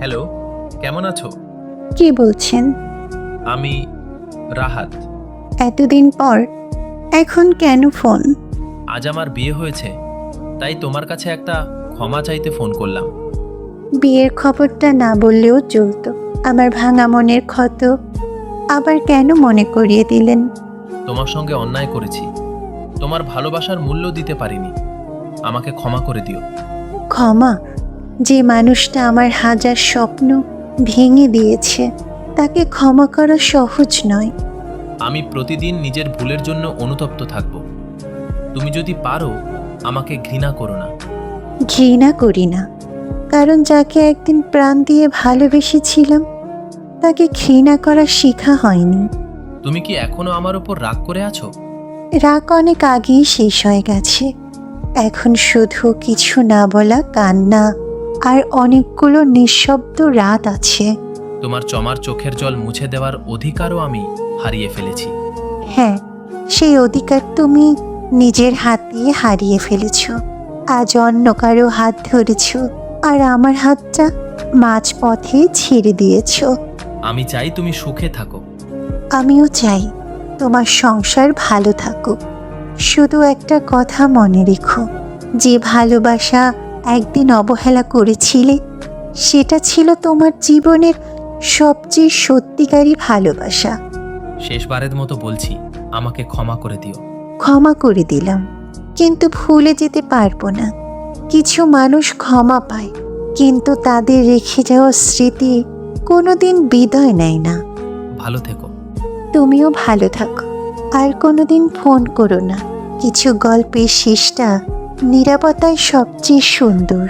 Hello, কেমন আছো? কে বলছেন? আমি রাহাত। এতদিন পর এখন কেন ফোন? আজ আমার বিয়ে হয়েছে, তাই তোমার কাছে একটা ক্ষমা চাইতে ফোন করলাম। বিয়ের খবরটা না বললেও চলতো। আমার ভাঙা মনের ক্ষত আবার কেন মনে করিয়ে দিলেন? তোমার সঙ্গে অন্যায় করেছি, তোমার ভালোবাসার মূল্য দিতে পারিনি। আমাকে ক্ষমা করে দিও। ক্ষমা? যে মানুষটা আমার হাজার স্বপ্ন ভেঙে দিয়েছে তাকে ক্ষমা করা সহজ নয়। আমি প্রতিদিন নিজের ভুলের জন্য অনুতপ্ত থাকব। তুমি যদি পারো, আমাকে ঘৃণা করো না। ঘৃণা করি না, কারণ যাকে একদিন প্রাণ দিয়ে ভালোবেসেছিলাম তাকে ঘৃণা করা শেখা হয়নি। তুমি কি এখনো আমার উপর রাগ করে আছো? রাগ অনেক আগেই শেষ হয়ে গেছে। এখন শুধু কিছু না বলা কান্না আর অনেকগুলো নিঃশব্দ রাত আছে। তোমার চমার চোখের জল মুছে দেওয়ার অধিকারও আমি হারিয়ে ফেলেছি। হ্যাঁ, সেই অধিকার তুমি নিজের হাত দিয়ে হারিয়ে ফেলেছ। আজ অন্য কারো হাত ধরেছ আর আমার হাতটা মাঝপথে ছেড়ে দিয়েছ। আমি চাই তুমি সুখে থাকো। আমিও চাই তোমার সংসার ভালো থাকুক। শুধু একটা কথা মনে রেখো, যে ভালোবাসা একদিন অবহেলা করেছিলে সেটা ছিল তোমার জীবনের সবচেয়ে সত্যিকারী ভালোবাসা। শেষবারের মতো বলছি, আমাকে ক্ষমা করে দিও। ক্ষমা করে দিলাম, কিন্তু ভুলে যেতে পারবো না। কিছু মানুষ ক্ষমা পায়, কিন্তু তাদের রেখে যাওয়া স্মৃতি কোনোদিন বিদায় নেয় না। ভালো থেকো। তুমিও ভালো থাকো, আর কোনোদিন ফোন করো না। কিছু গল্পের শেষটা নীরবতায় সবচেয়ে সুন্দর।